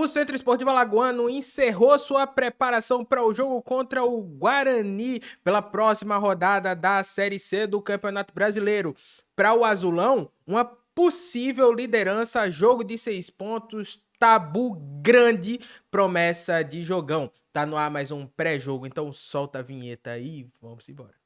O Centro Esportivo Alagoano encerrou sua preparação para o jogo contra o Guarani pela próxima rodada da Série C do Campeonato Brasileiro. Para o Azulão, uma possível liderança, jogo de 6 pontos, tabu grande, promessa de jogão. Tá no ar mais um pré-jogo, então solta a vinheta aí, vamos embora.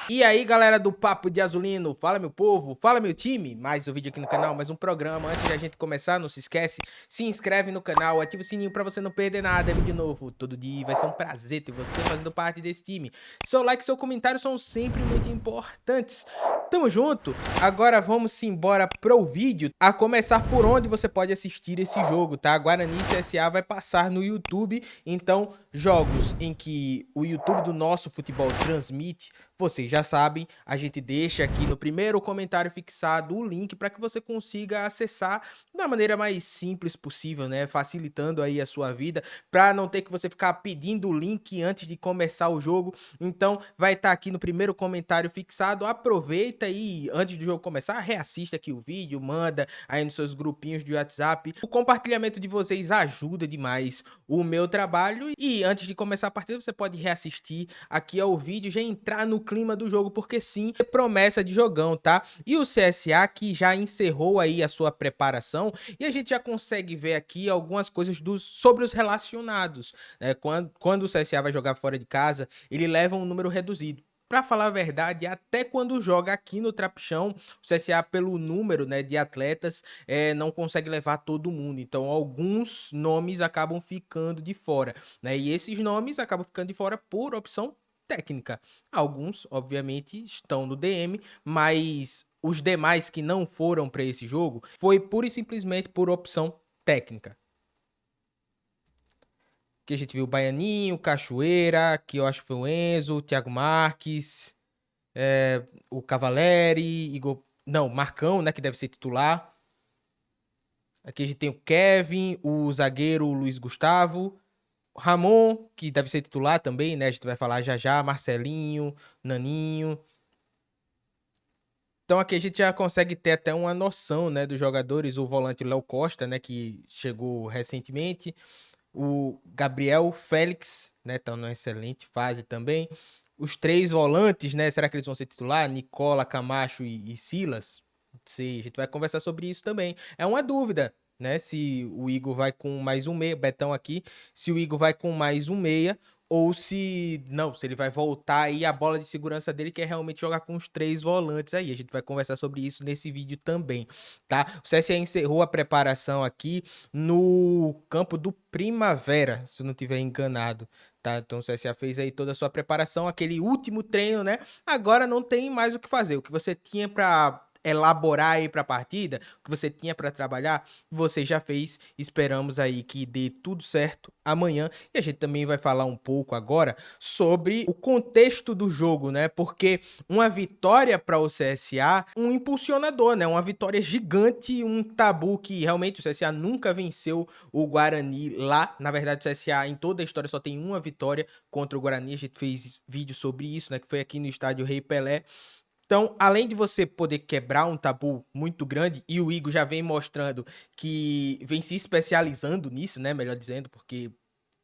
E aí, galera do Papo de Azulino, fala meu povo, fala meu time, mais um vídeo aqui no canal, mais um programa. Antes de a gente começar, não se esquece, se inscreve no canal, ativa o sininho pra você não perder nada, é vídeo novo todo dia, vai ser um prazer ter você fazendo parte desse time. Seu like e seu comentário são sempre muito importantes. Tamo junto, agora vamos embora pro vídeo, a começar por onde você pode assistir esse jogo, tá? Guarani e CSA vai passar no YouTube, então jogos em que o YouTube do Nosso Futebol transmite, vocês já sabem, a gente deixa aqui no primeiro comentário fixado o link para que você consiga acessar da maneira mais simples possível, né? Facilitando aí a sua vida, para não ter que você ficar pedindo o link antes de começar o jogo. Então, vai estar aqui no primeiro comentário fixado. Aproveita e antes do jogo começar, reassista aqui o vídeo, manda aí nos seus grupinhos de WhatsApp. O compartilhamento de vocês ajuda demais o meu trabalho. E antes de começar a partida, você pode reassistir aqui ao vídeo, já entrar no clima do jogo, porque sim, é promessa de jogão, tá? E o CSA que já encerrou aí a sua preparação, e a gente já consegue ver aqui algumas coisas sobre os relacionados, né? Quando o CSA vai jogar fora de casa, ele leva um número reduzido. Para falar a verdade, até quando joga aqui no Trapichão, o CSA, pelo número, né, de atletas, não consegue levar todo mundo. Então, alguns nomes acabam ficando de fora, né? E esses nomes acabam ficando de fora por opção técnica. Alguns, obviamente, estão no DM, mas os demais que não foram para esse jogo foi pura e simplesmente por opção técnica. Aqui a gente viu o Baianinho, Cachoeira, que eu acho que foi o Enzo, o Thiago Marques, o Cavaleri, Igor... Não, Marcão, né, que deve ser titular. Aqui a gente tem o Kevin, o zagueiro Luiz Gustavo, Ramon, que deve ser titular também, né? A gente vai falar já já, Marcelinho, Naninho. Então aqui a gente já consegue ter até uma noção, né, dos jogadores. O volante Léo Costa, né, que chegou recentemente. O Gabriel Félix, né, tá numa excelente fase também. Os três volantes, né, será que eles vão ser titular? Nicola, Camacho e Silas? Não sei, a gente vai conversar sobre isso também. É uma dúvida, né, se o Igor vai com mais um meia, Betão aqui, se o Igor vai com mais um meia, ou se não, se ele vai voltar aí a bola de segurança dele, que é realmente jogar com os três volantes aí. A gente vai conversar sobre isso nesse vídeo também, tá? O CSA encerrou a preparação aqui no campo do Primavera, se eu não tiver enganado, tá? Então o CSA fez aí toda a sua preparação, aquele último treino, né? Agora não tem mais o que fazer. O que você tinha para elaborar aí para a partida, o que você tinha para trabalhar, você já fez. Esperamos aí que dê tudo certo amanhã. E a gente também vai falar um pouco agora sobre o contexto do jogo, né? Porque uma vitória para o CSA, um impulsionador, né? Uma vitória gigante, um tabu que realmente o CSA nunca venceu o Guarani lá. Na verdade, o CSA em toda a história só tem uma vitória contra o Guarani. A gente fez vídeo sobre isso, né? Que foi aqui no estádio Rei Pelé. Então, além de você poder quebrar um tabu muito grande, e o Igor já vem mostrando que vem se especializando nisso, né? Melhor dizendo, porque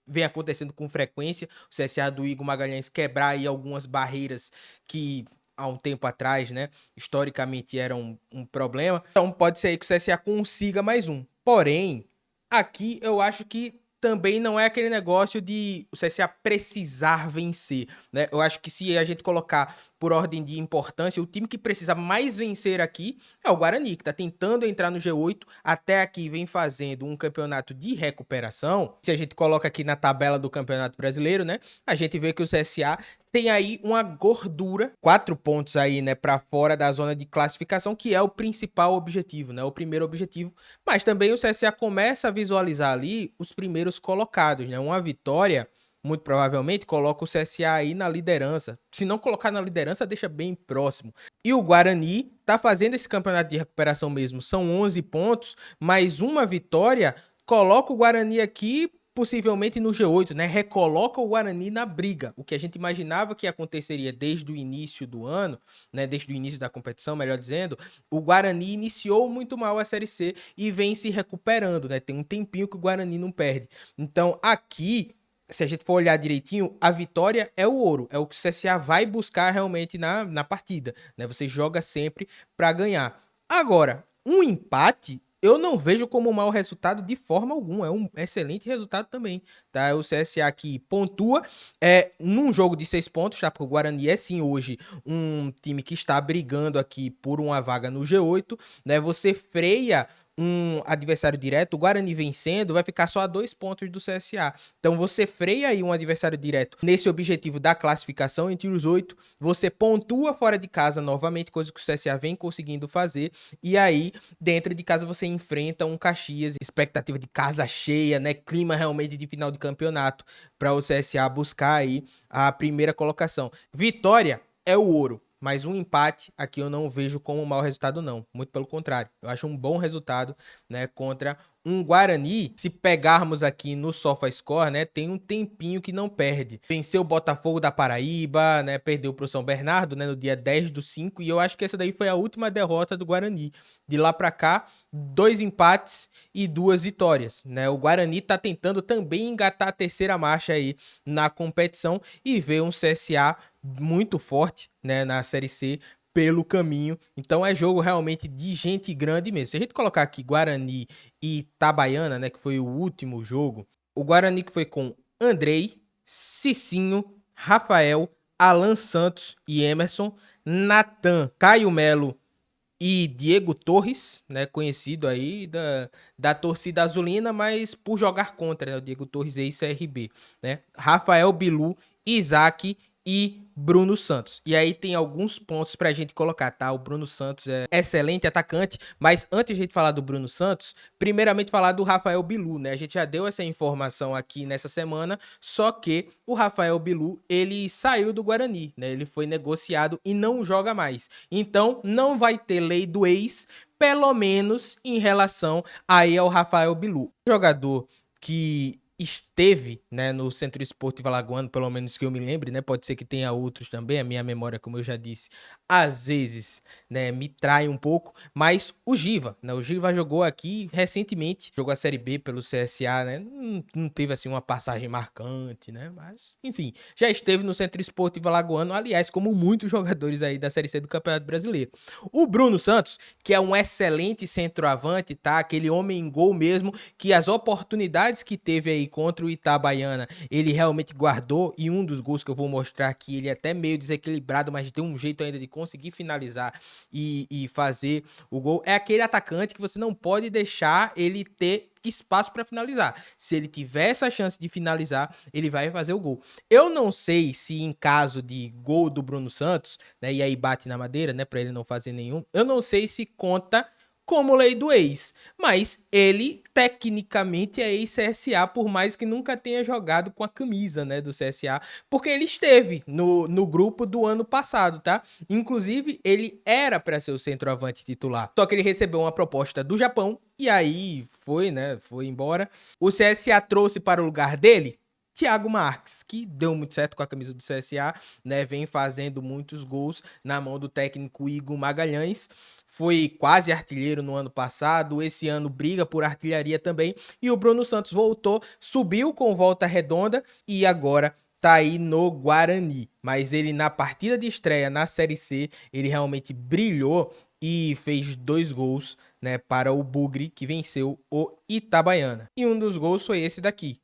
vem acontecendo com frequência, o CSA do Igor Magalhães quebrar aí algumas barreiras que há um tempo atrás, né, historicamente eram um problema. Então pode ser aí que o CSA consiga mais um. Porém, aqui eu acho que também não é aquele negócio de o CSA precisar vencer, né? Eu acho que se a gente colocar por ordem de importância, o time que precisa mais vencer aqui é o Guarani, que está tentando entrar no G8, até aqui vem fazendo um campeonato de recuperação. Se a gente coloca aqui na tabela do Campeonato Brasileiro, né, a gente vê que o CSA tem aí uma gordura, 4 pontos aí, né, para fora da zona de classificação, que é o principal objetivo, né, o primeiro objetivo, mas também o CSA começa a visualizar ali os primeiros colocados, né, uma vitória muito provavelmente coloca o CSA aí na liderança. Se não colocar na liderança, deixa bem próximo. E o Guarani tá fazendo esse campeonato de recuperação mesmo. São 11 pontos, mas uma vitória coloca o Guarani aqui possivelmente no G8, né, recoloca o Guarani na briga, o que a gente imaginava que aconteceria desde o início do ano, né, desde o início da competição, melhor dizendo. O Guarani iniciou muito mal a Série C e vem se recuperando, né, tem um tempinho que o Guarani não perde. Então aqui, se a gente for olhar direitinho, a vitória é o ouro, é o que o CSA vai buscar realmente na partida, né, você joga sempre para ganhar. Agora, um empate eu não vejo como um mau resultado de forma alguma. É um excelente resultado também, tá? O CSA aqui pontua num jogo de 6 pontos, tá? Porque o Guarani é sim hoje um time que está brigando aqui por uma vaga no G8, né? Você freia um adversário direto, o Guarani vencendo, vai ficar só a 2 pontos do CSA. Então você freia aí um adversário direto nesse objetivo da classificação entre os 8, você pontua fora de casa novamente, coisa que o CSA vem conseguindo fazer, e aí dentro de casa você enfrenta um Caxias, expectativa de casa cheia, né? Clima realmente de final de campeonato para o CSA buscar aí a primeira colocação. Vitória é o ouro, mas um empate aqui eu não vejo como um mau resultado não, muito pelo contrário. Eu acho um bom resultado, né, contra um Guarani. Se pegarmos aqui no SofaScore, né, tem um tempinho que não perde. Venceu o Botafogo da Paraíba, né, perdeu pro São Bernardo, né, no dia 10/5, e eu acho que essa daí foi a última derrota do Guarani. De lá para cá, 2 empates e 2 vitórias, né? O Guarani tá tentando também engatar a terceira marcha aí na competição e ver um CSA muito forte, né, na Série C pelo caminho. Então é jogo realmente de gente grande mesmo. Se a gente colocar aqui Guarani e Itabaiana, né, que foi o último jogo, o Guarani que foi com Andrei, Cicinho, Rafael, Alan Santos e Emerson, Natan, Caio Melo e Diego Torres, né, conhecido aí da torcida azulina, mas por jogar contra, né, o Diego Torres ex-CRB, né, Rafael Bilu, Isaac e Bruno Santos. E aí tem alguns pontos pra gente colocar, tá? O Bruno Santos é excelente atacante, mas antes de a gente falar do Bruno Santos, primeiramente falar do Rafael Bilu, né? A gente já deu essa informação aqui nessa semana, só que o Rafael Bilu, ele saiu do Guarani, né? Ele foi negociado e não joga mais. Então, não vai ter lei do ex, pelo menos em relação aí ao Rafael Bilu. Jogador que esteve, né, no Centro Esportivo Alagoano, pelo menos que eu me lembre, né, pode ser que tenha outros também, a minha memória, como eu já disse, às vezes, né, me trai um pouco, mas o Giva, né, o Giva jogou aqui recentemente, jogou a Série B pelo CSA, né, não teve, assim, uma passagem marcante, né, mas, enfim, já esteve no Centro Esportivo Alagoano, aliás, como muitos jogadores aí da Série C do Campeonato Brasileiro. O Bruno Santos, que é um excelente centroavante, tá, aquele homem-gol mesmo, que as oportunidades que teve aí contra o Itabaiana, ele realmente guardou, e um dos gols que eu vou mostrar aqui, ele é até meio desequilibrado, mas tem um jeito ainda de conseguir finalizar e fazer o gol. É aquele atacante que você não pode deixar ele ter espaço para finalizar. Se ele tiver essa chance de finalizar, ele vai fazer o gol. Eu não sei se em caso de gol do Bruno Santos, né, e aí bate na madeira, né, para ele não fazer nenhum, eu não sei se conta como lei do ex, mas ele tecnicamente é ex-CSA, por mais que nunca tenha jogado com a camisa, né, do CSA, porque ele esteve no grupo do ano passado, tá? Inclusive, ele era para ser o centroavante titular, só que ele recebeu uma proposta do Japão, e aí foi, né, foi embora. O CSA trouxe para o lugar dele Thiago Marques, que deu muito certo com a camisa do CSA, né, vem fazendo muitos gols na mão do técnico Igor Magalhães, foi quase artilheiro no ano passado, esse ano briga por artilharia também, e o Bruno Santos voltou, subiu com volta redonda e agora tá aí no Guarani. Mas ele na partida de estreia na Série C, ele realmente brilhou e fez 2 gols, né, para o Bugre, que venceu o Itabaiana. E um dos gols foi esse daqui,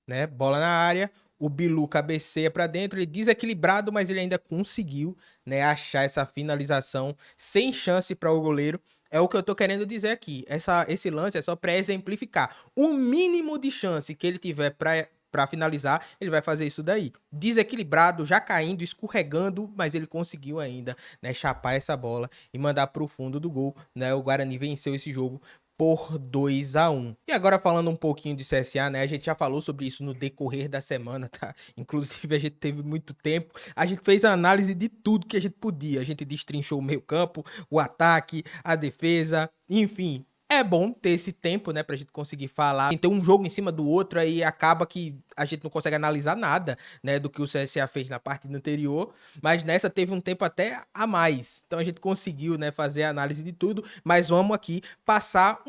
né? Bola na área, o Bilu cabeceia para dentro, ele desequilibrado, mas ele ainda conseguiu, né, achar essa finalização sem chance para o goleiro. É o que eu tô querendo dizer aqui. Esse lance é só para exemplificar. O mínimo de chance que ele tiver para finalizar, ele vai fazer isso daí. Desequilibrado, já caindo, escorregando, mas ele conseguiu ainda, né, chapar essa bola e mandar para o fundo do gol, né? O Guarani venceu esse jogo por 2-1. E agora falando um pouquinho de CSA, né? A gente já falou sobre isso no decorrer da semana, tá? Inclusive a gente teve muito tempo, a gente fez a análise de tudo que a gente podia. A gente destrinchou o meio-campo, o ataque, a defesa, enfim, É bom ter esse tempo, né, pra gente conseguir falar. Tem um jogo em cima do outro, aí acaba que a gente não consegue analisar nada, né, do que o CSA fez na partida anterior, mas nessa teve um tempo até a mais. Então a gente conseguiu, né, fazer a análise de tudo, mas vamos aqui passar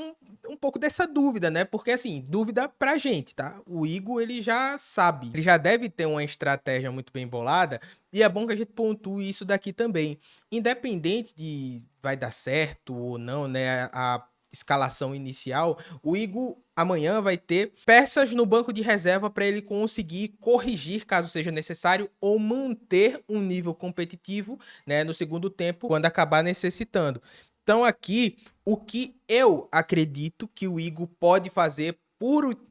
um pouco dessa dúvida, né? Porque assim, dúvida pra gente, tá? O Igor, ele já sabe, ele já deve ter uma estratégia muito bem bolada, e é bom que a gente pontue isso daqui também. Independente de vai dar certo ou não, né, a escalação inicial, o Igor amanhã vai ter peças no banco de reserva para ele conseguir corrigir caso seja necessário ou manter um nível competitivo, né, no segundo tempo quando acabar necessitando. Então aqui o que eu acredito que o Igor pode fazer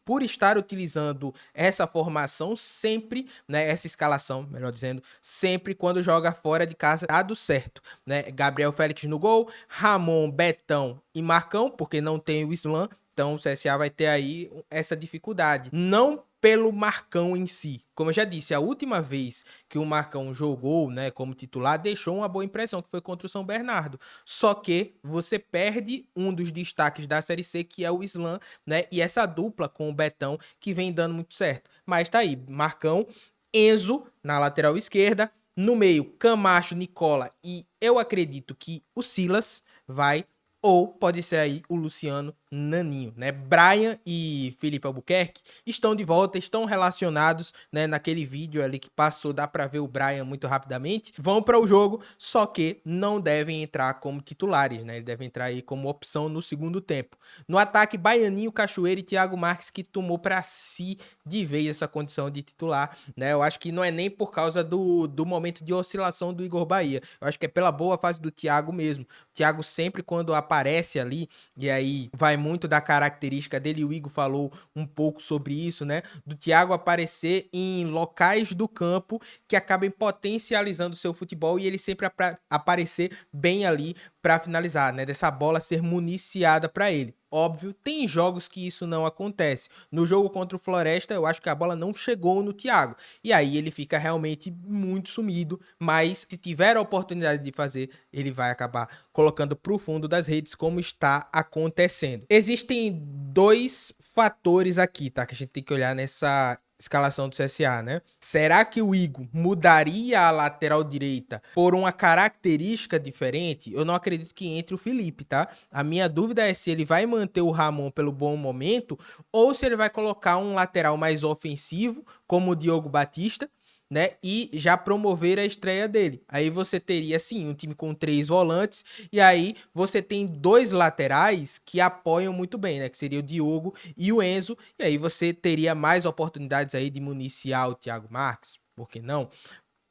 por estar utilizando essa formação sempre, né, essa escalação, melhor dizendo, sempre quando joga fora de casa, dado certo, né? Gabriel Félix no gol, Ramon, Betão e Marcão, porque não tem o Islam, então o CSA vai ter aí essa dificuldade. Não pelo Marcão em si. Como eu já disse, a última vez que o Marcão jogou, né, como titular, deixou uma boa impressão, que foi contra o São Bernardo. Só que você perde um dos destaques da Série C, que é o Islam, né, e essa dupla com o Betão, que vem dando muito certo. Mas tá aí, Marcão, Enzo na lateral esquerda, no meio, Camacho, Nicola e eu acredito que o Silas vai, ou pode ser aí o Luciano Naninho, né? Brian e Felipe Albuquerque estão de volta, estão relacionados, né? Naquele vídeo ali que passou, dá para ver o Brian muito rapidamente. Vão para o jogo, só que não devem entrar como titulares, né? Eles devem entrar aí como opção no segundo tempo. No ataque, Baianinho, Cachoeira e Thiago Marques, que tomou para si de vez essa condição de titular, né? Eu acho que não é nem por causa do momento de oscilação do Igor Bahia. Eu acho que é pela boa fase do Thiago mesmo. O Thiago sempre quando aparece ali, e aí vai muito da característica dele, o Igor falou um pouco sobre isso, né? Do Thiago aparecer em locais do campo que acabem potencializando o seu futebol e ele sempre aparecer bem ali para finalizar, né? Dessa bola ser municiada para ele. Óbvio, tem jogos que isso não acontece. No jogo contra o Floresta, eu acho que a bola não chegou no Thiago. E aí ele fica realmente muito sumido, mas se tiver a oportunidade de fazer, ele vai acabar colocando para o fundo das redes, como está acontecendo. Existem dois fatores aqui, tá? Que a gente tem que olhar nessa escalação do CSA, né? Será que o Igor mudaria a lateral direita por uma característica diferente? Eu não acredito que entre o Felipe, tá? A minha dúvida é se ele vai manter o Ramon pelo bom momento ou se ele vai colocar um lateral mais ofensivo, como o Diogo Batista, né? E já promover a estreia dele. Aí você teria, sim, um time com 3 volantes, e aí você tem 2 laterais que apoiam muito bem, né? Que seria o Diogo e o Enzo, e aí você teria mais oportunidades aí de municiar o Thiago Marques, por que não?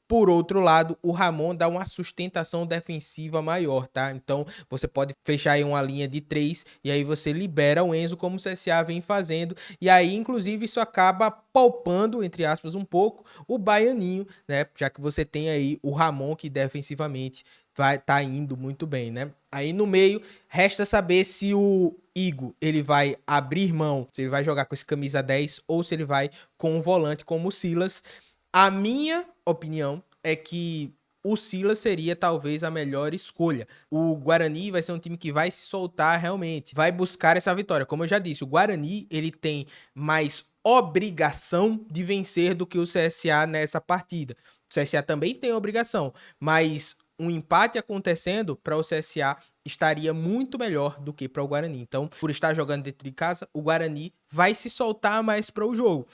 Por outro lado, o Ramon dá uma sustentação defensiva maior, tá? Então, você pode fechar aí uma linha de 3 e aí você libera o Enzo como o CSA vem fazendo. E aí, inclusive, isso acaba poupando, entre aspas, um pouco o Baianinho, né? Já que você tem aí o Ramon que defensivamente vai tá indo muito bem, né? Aí no meio, resta saber se o Igor, ele vai abrir mão, se ele vai jogar com esse camisa 10 ou se ele vai com um volante como o Silas. A minha opinião é que o Silas seria talvez a melhor escolha. O Guarani vai ser um time que vai se soltar realmente, vai buscar essa vitória. Como eu já disse, o Guarani ele tem mais obrigação de vencer do que o CSA nessa partida. O CSA também tem obrigação, mas um empate acontecendo para o CSA estaria muito melhor do que para o Guarani. Então, por estar jogando dentro de casa, o Guarani vai se soltar mais para o jogo.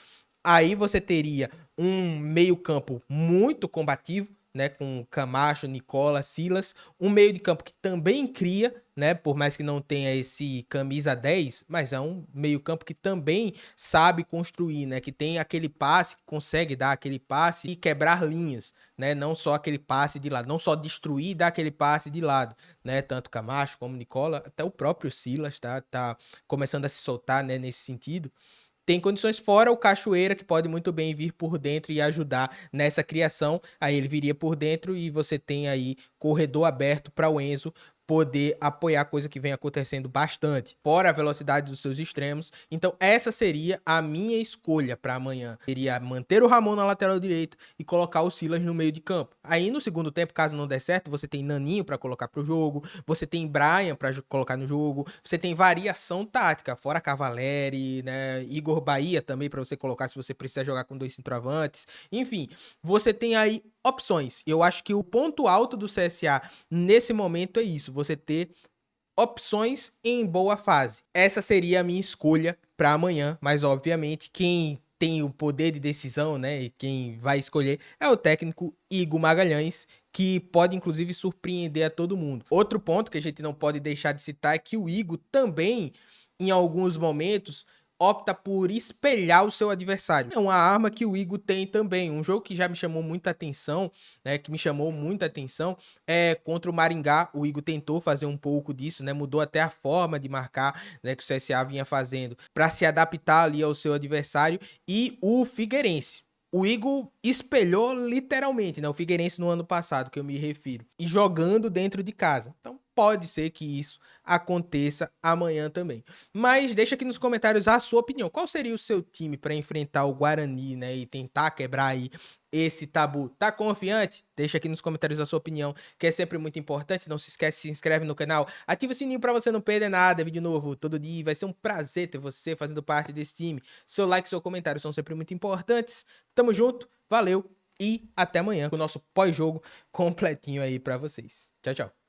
Aí você teria um meio-campo muito combativo, né, com Camacho, Nicola, Silas, um meio de campo que também cria, né, por mais que não tenha esse camisa 10, mas é um meio-campo que também sabe construir, né, que tem aquele passe, que consegue dar aquele passe e quebrar linhas, né, não só aquele passe de lado, não só destruir e dar aquele passe de lado, né, tanto Camacho como Nicola, até o próprio Silas tá começando a se soltar, né, nesse sentido. Tem condições fora o Cachoeira, que pode muito bem vir por dentro e ajudar nessa criação. Aí ele viria por dentro e você tem aí corredor aberto para o Enzo poder apoiar, coisa que vem acontecendo bastante, fora a velocidade dos seus extremos. Então essa seria a minha escolha para amanhã. Seria manter o Ramon na lateral direita e colocar o Silas no meio de campo. Aí no segundo tempo, caso não der certo, você tem Naninho para colocar pro jogo, você tem Brian para colocar no jogo, você tem variação tática, fora Cavalieri, né, Igor Bahia também para você colocar se você precisar jogar com 2 centroavantes. Enfim, você tem aí opções. Eu acho que o ponto alto do CSA nesse momento é isso, você ter opções em boa fase. Essa seria a minha escolha para amanhã, mas obviamente quem tem o poder de decisão, né, e quem vai escolher é o técnico Igor Magalhães, que pode inclusive surpreender a todo mundo. Outro ponto que a gente não pode deixar de citar é que o Igor também, em alguns momentos, opta por espelhar o seu adversário. É uma arma que o Igor tem também. Um jogo que já me chamou muita atenção, né, que me chamou muita atenção, é contra o Maringá. O Igor tentou fazer um pouco disso, né, mudou até a forma de marcar, né, que o CSA vinha fazendo para se adaptar ali ao seu adversário. E o Figueirense, o Igor espelhou literalmente, né, o Figueirense no ano passado, que eu me refiro, e jogando dentro de casa. Então pode ser que isso aconteça amanhã também. Mas deixa aqui nos comentários a sua opinião. Qual seria o seu time para enfrentar o Guarani, né, e tentar quebrar aí esse tabu? Tá confiante? Deixa aqui nos comentários a sua opinião, que é sempre muito importante. Não se esquece, se inscreve no canal, ativa o sininho para você não perder nada, vídeo novo todo dia. Vai ser um prazer ter você fazendo parte desse time. Seu like e seu comentário são sempre muito importantes. Tamo junto, valeu e até amanhã com o nosso pós-jogo completinho aí para vocês. Tchau, tchau.